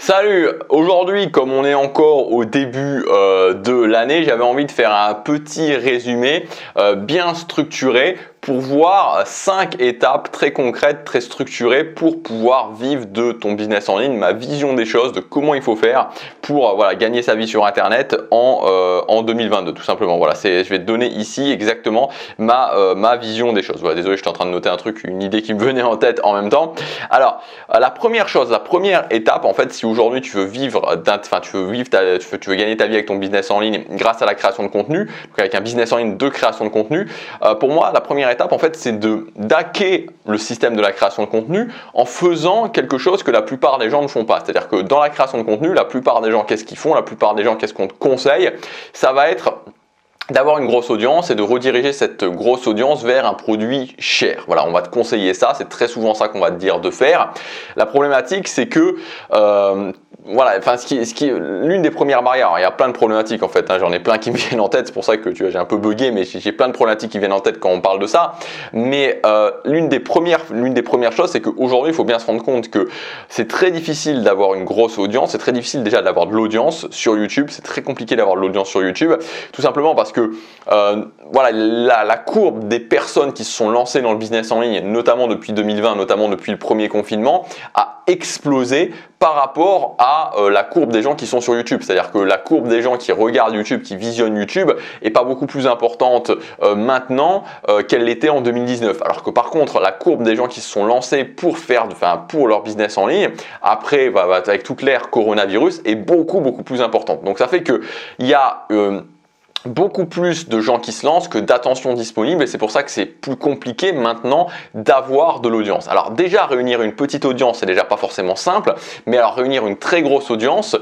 Salut! Aujourd'hui, comme on est encore au début de l'année, j'avais envie de faire un petit résumé bien structuré pour voir 5 étapes très concrètes, très structurées pour pouvoir vivre de ton business en ligne, ma vision des choses, de comment il faut faire pour gagner sa vie sur Internet en 2022 tout simplement. Voilà, je vais te donner ici exactement ma vision des choses. Voilà, désolé, j'étais en train de noter un truc, une idée qui me venait en tête en même temps. Alors, la première chose, la première étape, en fait, si aujourd'hui tu veux tu veux gagner ta vie avec ton business en ligne grâce à la création de contenu, donc avec un business en ligne de création de contenu, pour moi, la première étape, en fait, c'est d'hacker le système de la création de contenu en faisant quelque chose que la plupart des gens ne font pas. C'est-à-dire que dans la création de contenu, la plupart des gens, qu'est-ce qu'ils font? La plupart des gens, qu'est-ce qu'on te conseille? Ça va être d'avoir une grosse audience et de rediriger cette grosse audience vers un produit cher. Voilà, on va te conseiller ça, c'est très souvent ça qu'on va te dire de faire. La problématique, c'est que l'une des premières barrières, alors, il y a plein de problématiques en fait, j'en ai plein qui me viennent en tête, c'est pour ça que tu vois, j'ai un peu bugué, mais j'ai plein de problématiques qui viennent en tête quand on parle de ça. Mais l'une des premières choses, c'est qu'aujourd'hui, il faut bien se rendre compte que c'est très difficile d'avoir une grosse audience, c'est très difficile déjà d'avoir de l'audience sur YouTube, c'est très compliqué d'avoir de l'audience sur YouTube, tout simplement parce que la courbe des personnes qui se sont lancées dans le business en ligne, notamment depuis 2020, notamment depuis le premier confinement, a explosé par rapport à la courbe des gens qui sont sur YouTube. C'est-à-dire que la courbe des gens qui regardent YouTube, qui visionnent YouTube, est pas beaucoup plus importante maintenant qu'elle l'était en 2019. Alors que par contre, la courbe des gens qui se sont lancés pour leur business en ligne, après, avec toute l'ère coronavirus, est beaucoup plus importante. Donc ça fait que il y a beaucoup plus de gens qui se lancent que d'attention disponible et c'est pour ça que c'est plus compliqué maintenant d'avoir de l'audience. Alors déjà réunir une petite audience c'est déjà pas forcément simple, mais alors réunir une très grosse audience,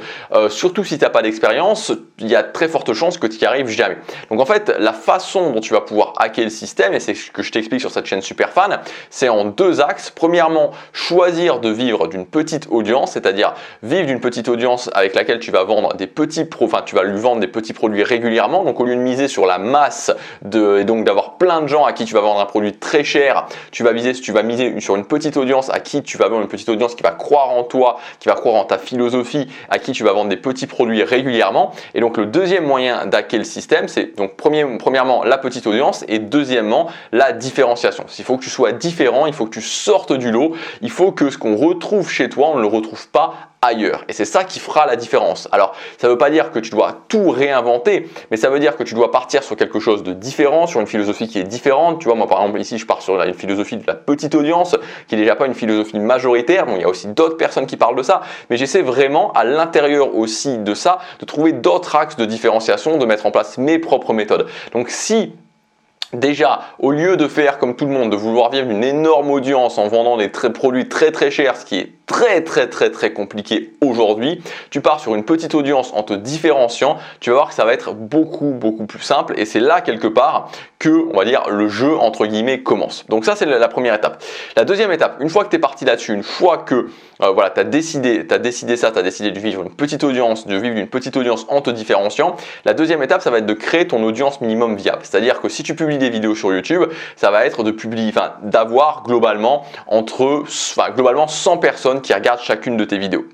surtout si tu n'as pas d'expérience, il y a très forte chance que tu n'y arrives jamais. Donc en fait la façon dont tu vas pouvoir hacker le système, et c'est ce que je t'explique sur cette chaîne Superfan, c'est en deux axes. Premièrement, choisir de vivre d'une petite audience, c'est-à-dire vivre d'une petite audience avec laquelle tu vas vendre tu vas lui vendre des petits produits régulièrement. Donc au lieu de miser sur la masse et donc d'avoir plein de gens à qui tu vas vendre un produit très cher, tu vas miser sur une petite audience à qui tu vas vendre une petite audience qui va croire en toi, qui va croire en ta philosophie, à qui tu vas vendre des petits produits régulièrement. Et donc le deuxième moyen d'hacker le système, c'est donc premièrement la petite audience et deuxièmement la différenciation. Il faut que tu sois différent, il faut que tu sortes du lot, il faut que ce qu'on retrouve chez toi, on ne le retrouve pas ailleurs. Et c'est ça qui fera la différence. Alors, ça ne veut pas dire que tu dois tout réinventer, mais ça veut dire que tu dois partir sur quelque chose de différent, sur une philosophie qui est différente. Tu vois, moi par exemple ici, je pars sur une philosophie de la petite audience, qui n'est déjà pas une philosophie majoritaire. Bon, il y a aussi d'autres personnes qui parlent de ça, mais j'essaie vraiment à l'intérieur aussi de ça, de trouver d'autres axes de différenciation, de mettre en place mes propres méthodes. Donc si déjà, au lieu de faire comme tout le monde, de vouloir vivre d'une énorme audience en vendant des produits très chers, ce qui est très compliqué aujourd'hui, tu pars sur une petite audience en te différenciant, tu vas voir que ça va être beaucoup plus simple et c'est là quelque part que, on va dire, le jeu entre guillemets commence. Donc ça c'est la première étape. La deuxième étape, une fois que tu es parti là-dessus, une fois que tu as décidé ça, tu as décidé de vivre d'une petite audience en te différenciant, la deuxième étape ça va être de créer ton audience minimum viable. C'est-à-dire que si tu publies des vidéos sur YouTube, ça va être d'avoir globalement 100 personnes qui regardent chacune de tes vidéos.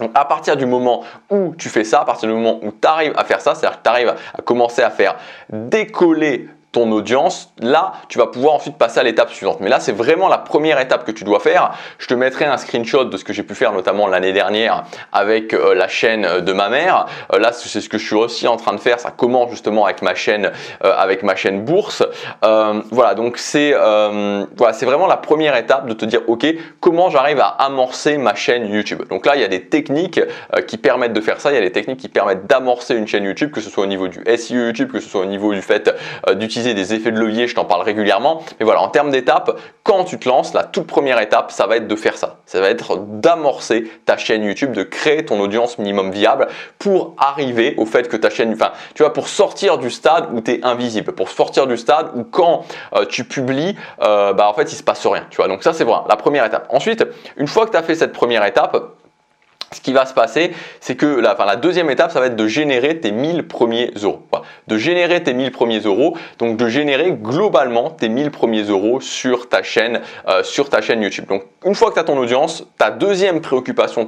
Donc à partir du moment où tu fais ça, à partir du moment où tu arrives à faire ça, c'est-à-dire que tu arrives à commencer à faire décoller ton audience, là tu vas pouvoir ensuite passer à l'étape suivante. Mais là c'est vraiment la première étape que tu dois faire. Je te mettrai un screenshot de ce que j'ai pu faire notamment l'année dernière avec la chaîne de ma mère. Là c'est ce que je suis aussi en train de faire, ça commence justement avec ma chaîne bourse. Donc c'est vraiment la première étape de te dire ok, comment j'arrive à amorcer ma chaîne YouTube. Donc là il y a des techniques qui permettent de faire ça, il y a des techniques qui permettent d'amorcer une chaîne YouTube, que ce soit au niveau du SEO YouTube, que ce soit au niveau du fait d'utiliser des effets de levier, je t'en parle régulièrement. Mais voilà, en termes d'étapes, quand tu te lances, la toute première étape, ça va être de faire ça. Ça va être d'amorcer ta chaîne YouTube, de créer ton audience minimum viable pour arriver au fait que ta chaîne, pour sortir du stade où tu es invisible, pour sortir du stade où quand tu publies, en fait, il se passe rien. Tu vois, donc ça, c'est vraiment la première étape. Ensuite, une fois que tu as fait cette première étape, ce qui va se passer, c'est que la deuxième étape, ça va être de générer tes 1000 premiers euros. Voilà. De générer tes 1000 premiers euros, donc de générer globalement tes 1000 premiers euros sur ta chaîne YouTube. Donc, une fois que tu as ton audience, ta deuxième préoccupation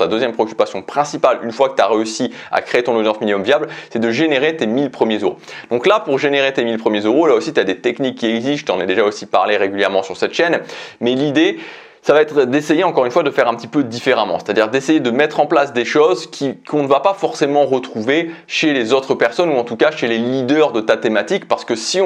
principale, une fois que tu as réussi à créer ton audience minimum viable, c'est de générer tes 1000 premiers euros. Donc là, pour générer tes 1000 premiers euros, là aussi, tu as des techniques qui existent. Je t'en ai déjà aussi parlé régulièrement sur cette chaîne. Mais l'idée, ça va être d'essayer encore une fois de faire un petit peu différemment, c'est-à-dire d'essayer de mettre en place des choses qu'on ne va pas forcément retrouver chez les autres personnes ou en tout cas chez les leaders de ta thématique, parce que si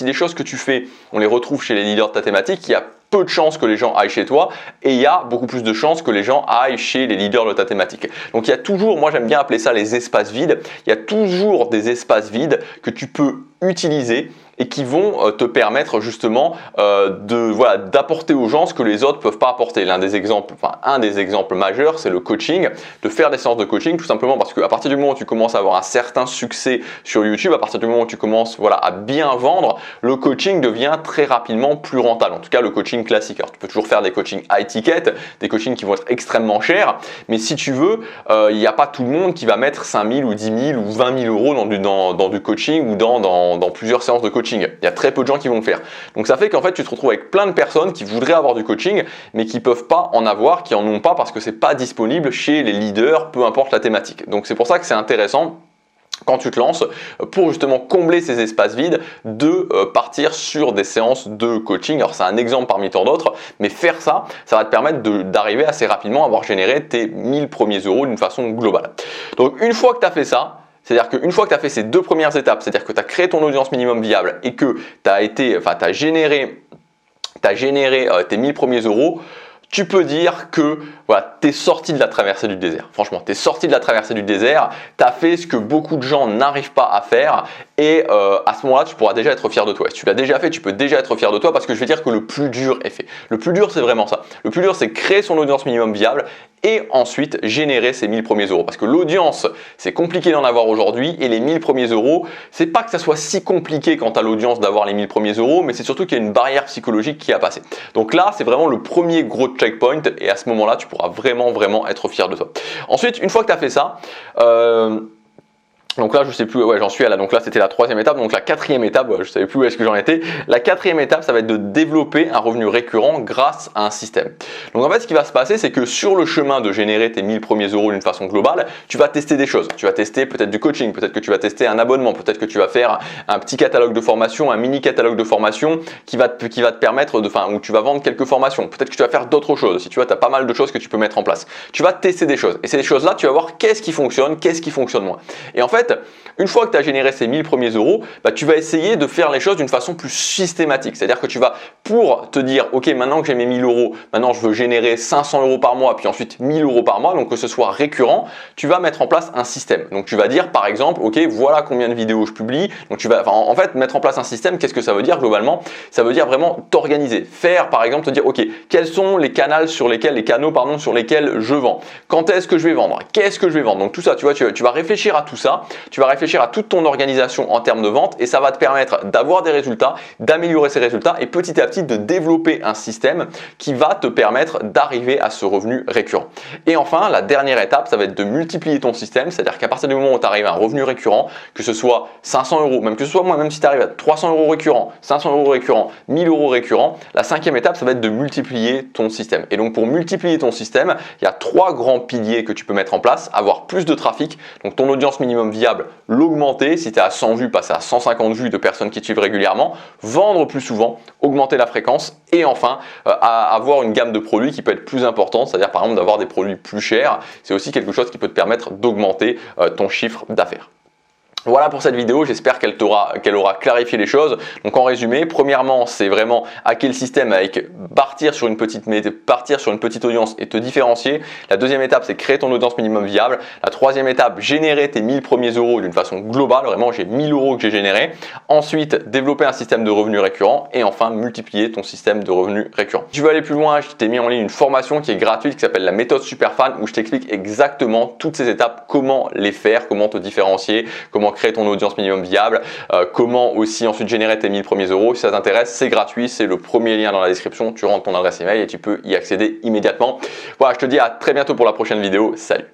les choses que tu fais, on les retrouve chez les leaders de ta thématique, il y a peu de chances que les gens aillent chez toi et il y a beaucoup plus de chances que les gens aillent chez les leaders de ta thématique. Donc il y a toujours, moi j'aime bien appeler ça les espaces vides, il y a toujours des espaces vides que tu peux utiliser et qui vont te permettre justement d'apporter aux gens ce que les autres peuvent pas apporter. Un des exemples majeurs, c'est le coaching, de faire des séances de coaching tout simplement parce qu'à partir du moment où tu commences à avoir un certain succès sur YouTube, à partir du moment où tu commences à bien vendre, le coaching devient très rapidement plus rentable. En tout cas, le coaching classique. Alors, tu peux toujours faire des coachings high ticket, des coachings qui vont être extrêmement chers, mais si tu veux, il n'y a pas tout le monde qui va mettre 5 000 ou 10 000 ou 20 000 euros dans du coaching ou dans plusieurs séances de coaching. Il y a très peu de gens qui vont le faire. Donc ça fait qu'en fait tu te retrouves avec plein de personnes qui voudraient avoir du coaching mais qui ne peuvent pas en avoir, qui en ont pas parce que c'est pas disponible chez les leaders, peu importe la thématique. Donc c'est pour ça que c'est intéressant quand tu te lances pour justement combler ces espaces vides de partir sur des séances de coaching. Alors c'est un exemple parmi tant d'autres, mais faire ça, ça va te permettre d'arriver assez rapidement à avoir généré tes 1000 premiers euros d'une façon globale. Donc une fois que tu as fait ça, c'est-à-dire qu'une fois que tu as fait ces deux premières étapes, c'est-à-dire que tu as créé ton audience minimum viable et que tu as généré tes 1000 premiers euros, tu peux dire que tu es sorti de la traversée du désert. Franchement, tu es sorti de la traversée du désert, tu as fait ce que beaucoup de gens n'arrivent pas à faire et à ce moment-là, tu pourras déjà être fier de toi. Si tu l'as déjà fait, tu peux déjà être fier de toi parce que je vais dire que le plus dur est fait. Le plus dur, c'est vraiment ça. Le plus dur, c'est créer son audience minimum viable et ensuite générer ses 1000 premiers euros. Parce que l'audience, c'est compliqué d'en avoir aujourd'hui et les 1000 premiers euros, c'est pas que ça soit si compliqué quant à l'audience d'avoir les 1000 premiers euros, mais c'est surtout qu'il y a une barrière psychologique qui a passé. Donc là, c'est vraiment le premier gros checkpoint et à ce moment-là, tu pourras vraiment être fier de toi. Ensuite, une fois que tu as fait ça, donc là, je sais plus, j'en suis à là. Donc là, c'était la troisième étape. Donc la quatrième étape, je savais plus où est-ce que j'en étais. La quatrième étape, ça va être de développer un revenu récurrent grâce à un système. Donc en fait, ce qui va se passer, c'est que sur le chemin de générer tes 1000 premiers euros d'une façon globale, tu vas tester des choses. Tu vas tester peut-être du coaching, peut-être que tu vas tester un abonnement, peut-être que tu vas faire un petit catalogue de formation, un mini catalogue de formation qui va te permettre où tu vas vendre quelques formations. Peut-être que tu vas faire d'autres choses. Si tu vois, tu as pas mal de choses que tu peux mettre en place. Tu vas tester des choses. Et ces choses-là, tu vas voir qu'est-ce qui fonctionne moins. Et en fait, une fois que tu as généré ces 1000 premiers euros, tu vas essayer de faire les choses d'une façon plus systématique. C'est-à-dire que tu vas, pour te dire, ok, maintenant que j'ai mes 1000 euros, maintenant je veux générer 500 euros par mois, puis ensuite 1000 euros par mois, donc que ce soit récurrent, tu vas mettre en place un système. Donc tu vas dire, par exemple, ok, voilà combien de vidéos je publie. Donc tu vas, en fait, mettre en place un système, qu'est-ce que ça veut dire globalement? Ça veut dire vraiment t'organiser. Faire, par exemple, te dire, ok, quels sont les canaux sur lesquels je vends? Quand est-ce que je vais vendre? Qu'est-ce que je vais vendre? Donc tout ça, tu vois, tu vas réfléchir à tout ça. Tu vas réfléchir à toute ton organisation en termes de vente et ça va te permettre d'avoir des résultats, d'améliorer ces résultats et petit à petit de développer un système qui va te permettre d'arriver à ce revenu récurrent. Et enfin, la dernière étape, ça va être de multiplier ton système, c'est-à-dire qu'à partir du moment où tu arrives à un revenu récurrent, que ce soit 500 euros, même que ce soit moi, même si tu arrives à 300 euros récurrents, 500 euros récurrents, 1000 euros récurrents, la cinquième étape, ça va être de multiplier ton système. Et donc pour multiplier ton système, il y a 3 grands piliers que tu peux mettre en place, avoir plus de trafic, donc ton audience minimum viable, l'augmenter, si tu es à 100 vues, passer à 150 vues de personnes qui te suivent régulièrement, vendre plus souvent, augmenter la fréquence et enfin avoir une gamme de produits qui peut être plus importante, c'est-à-dire par exemple d'avoir des produits plus chers, c'est aussi quelque chose qui peut te permettre d'augmenter ton chiffre d'affaires. Voilà pour cette vidéo, j'espère qu'elle aura clarifié les choses. Donc en résumé, premièrement, c'est vraiment hacker le système avec partir sur une petite audience et te différencier. La deuxième étape, c'est créer ton audience minimum viable. La troisième étape, générer tes 1000 premiers euros d'une façon globale. Vraiment, j'ai 1000 euros que j'ai générés. Ensuite, développer un système de revenus récurrents et enfin, multiplier ton système de revenus récurrents. Si tu veux aller plus loin, je t'ai mis en ligne une formation qui est gratuite qui s'appelle la méthode Superfan où je t'explique exactement toutes ces étapes, comment les faire, comment te différencier, comment créer ton audience minimum viable, comment aussi ensuite générer tes 1000 premiers euros. Si ça t'intéresse, c'est gratuit, c'est le premier lien dans la description, tu rentres ton adresse email et tu peux y accéder immédiatement. Voilà, je te dis à très bientôt pour la prochaine vidéo, salut!